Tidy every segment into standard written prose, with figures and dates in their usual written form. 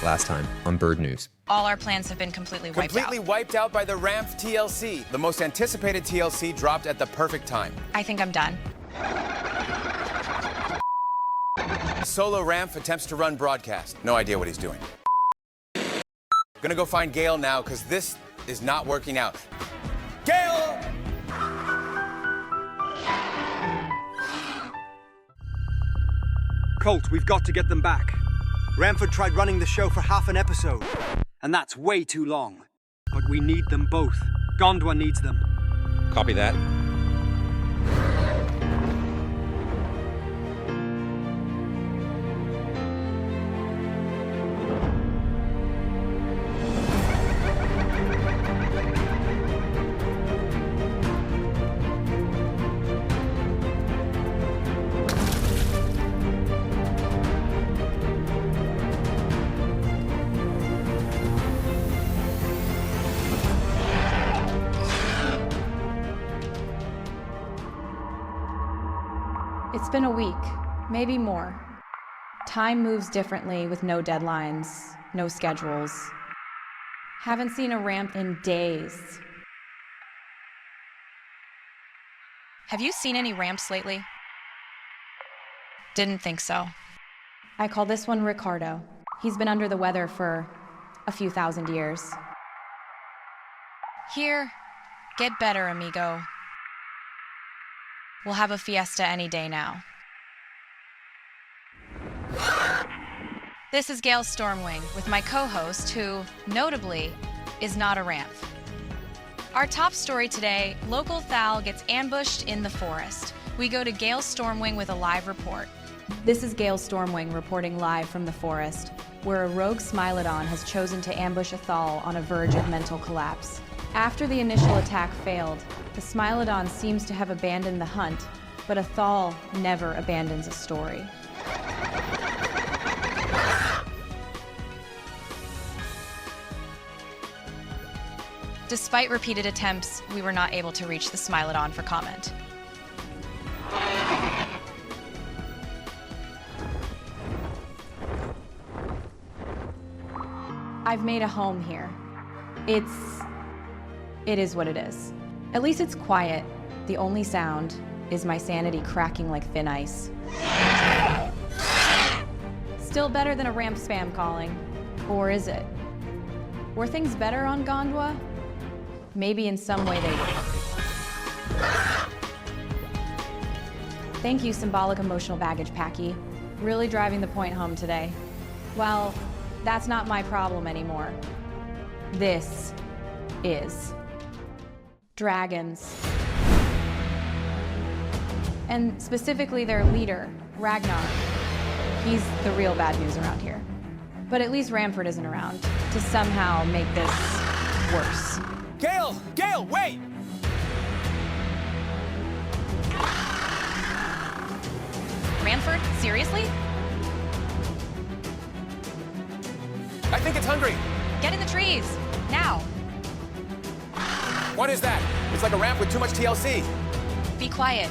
last time on BiRD News. All our plans have been completely wiped out. Completely wiped out by the Ramf TLC. The most anticipated TLC dropped at the perfect time. I think I'm done. Solo Ramf attempts to run broadcast. No idea what he's doing. Gonna go find Gale now, because this is not working out. Gale! Colt, we've got to get them back. Ramford tried running the show for half an episode, and that's way too long. But we need them both. Gondwa needs them. Copy that. It's been a week, maybe more. Time moves differently with no deadlines, no schedules. Haven't seen a ramp in days. Have you seen any ramps lately? Didn't think so. I call this one Ricardo. He's been under the weather for a few thousand years. Here, get better, amigo. We'll have a fiesta any day now. This is Gail Stormwing with my co-host, who, notably, is not a ramp. Our top story today, local Thal gets ambushed in the forest. We go to Gale Stormwing with a live report. This is Gale Stormwing reporting live from the forest, where a rogue Smilodon has chosen to ambush a Thal on a verge of mental collapse. After the initial attack failed, the Smilodon seems to have abandoned the hunt, but a Thal never abandons a story. Despite repeated attempts, we were not able to reach the Smilodon for comment. I've made a home here. It is what it is. At least it's quiet. The only sound is my sanity cracking like thin ice. Still better than a ramp spam calling. Or is it? Were things better on Gondwa? Maybe in some way they were. Thank you, symbolic emotional baggage packy. Really driving the point home today. Well, that's not my problem anymore. This is. Dragons. And specifically their leader, Ragnar. He's the real bad news around here. But at least Ramford isn't around to somehow make this worse. Gale! Gale, wait! Ramford? Seriously? I think it's hungry. Get in the trees! Now! What is that? It's like a ramp with too much TLC. Be quiet.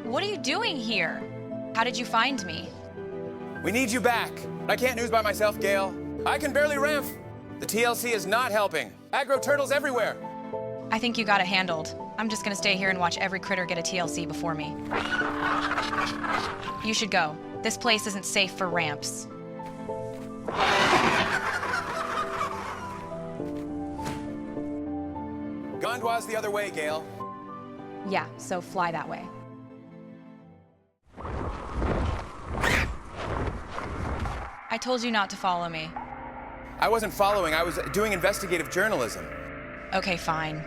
What are you doing here? How did you find me? We need you back. I can't news by myself, Gale. I can barely ramp. The TLC is not helping. Aggro turtles everywhere. I think you got it handled. I'm just gonna stay here and watch every critter get a TLC before me. You should go. This place isn't safe for ramps. Gondwa's the other way, Gale. Yeah, so fly that way. I told you not to follow me. I wasn't following. I was doing investigative journalism. Okay, fine.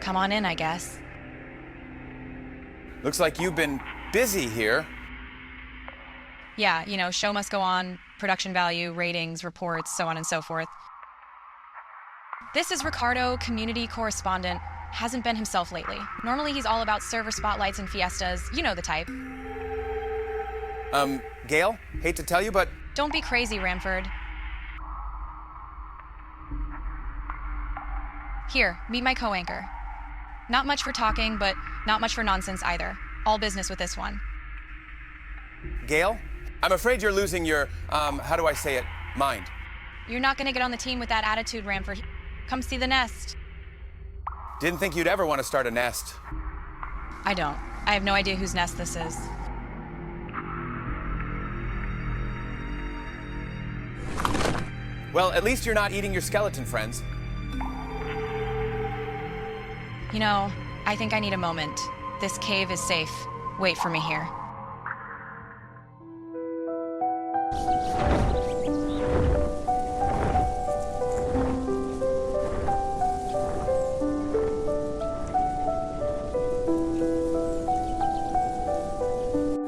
Come on in, I guess. Looks like you've been busy here. Yeah, you know, show must go on, production value, ratings, reports, so on and so forth. This is Ricardo, community correspondent. Hasn't been himself lately. Normally he's all about server spotlights and fiestas, you know the type. Gail, hate to tell you, but Don't be crazy, Ramford. Here, meet my co-anchor. Not much for talking, but not much for nonsense either. All business with this one. Gail, I'm afraid you're losing your, how do I say it, mind. You're not gonna get on the team with that attitude, Ramford. Come see the nest. Didn't think you'd ever want to start a nest. I don't. I have no idea whose nest this is. Well, at least you're not eating your skeleton friends. You know, I think I need a moment. This cave is safe. Wait for me here.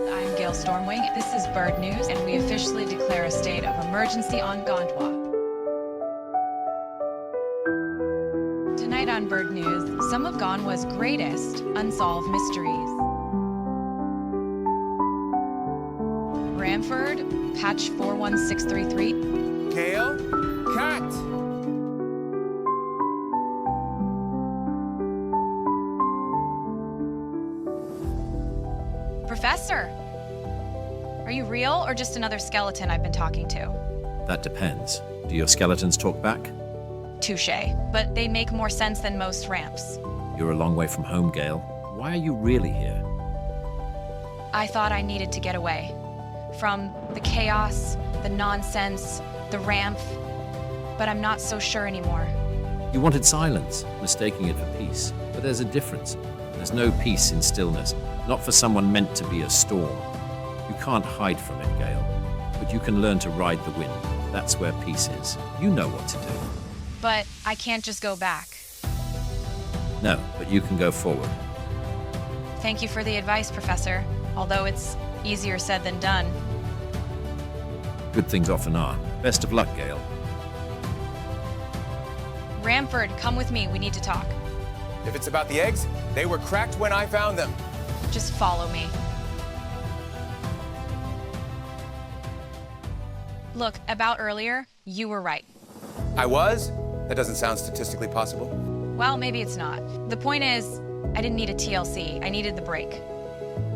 I'm Gail Stormwing. This is BiRD News, and we officially declare a state of emergency on Gondwa. Tonight on BiRD News, some of Gondwa's greatest unsolved mysteries. Ramford, patch 41633. Gail, cut! Professor! Are you real or just another skeleton I've been talking to? That depends. Do your skeletons talk back? Touché, but they make more sense than most ramps. You're a long way from home, Gale. Why are you really here? I thought I needed to get away. From the chaos, the nonsense, the ramp. But I'm not so sure anymore. You wanted silence, mistaking it for peace. But there's a difference. There's no peace in stillness, not for someone meant to be a storm. You can't hide from it, Gale. But you can learn to ride the wind. That's where peace is. You know what to do. But I can't just go back. No, but you can go forward. Thank you for the advice, Professor. Although it's easier said than done. Good things often are. Best of luck, Gale. Ramford, come with me. We need to talk. If it's about the eggs, they were cracked when I found them. Just follow me. Look, about earlier, you were right. I was? That doesn't sound statistically possible. Well, maybe it's not. The point is, I didn't need a TLC. I needed the break.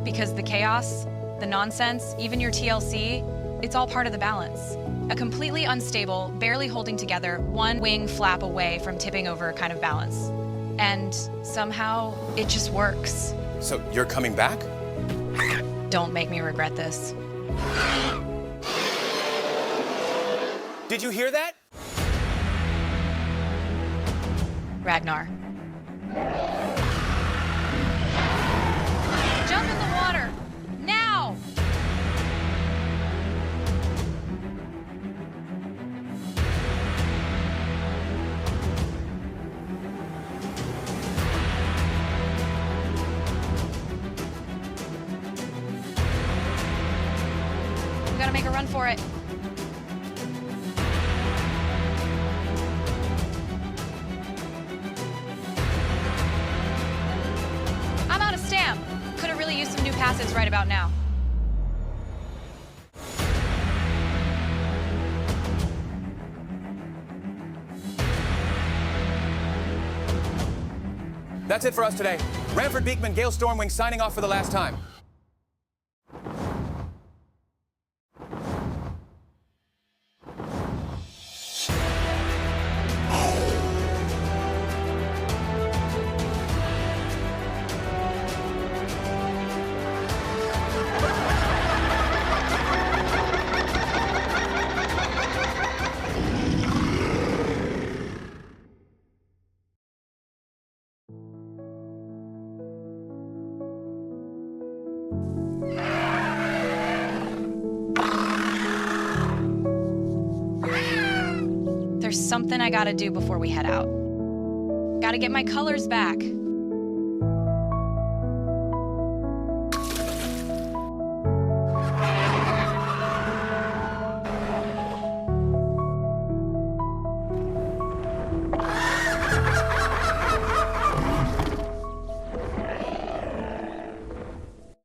Because the chaos, the nonsense, even your TLC, it's all part of the balance. A completely unstable, barely holding together, one wing flap away from tipping over kind of balance. And somehow, it just works. So you're coming back? Don't make me regret this. Did you hear that? Ragnar. Jump in the water! Now! We gotta make a run for it. Could have really used some new passes right about now. That's it for us today. Ramford Beekman, Gale Stormwing signing off for the last time. There's something I gotta do before we head out. Gotta get my colors back.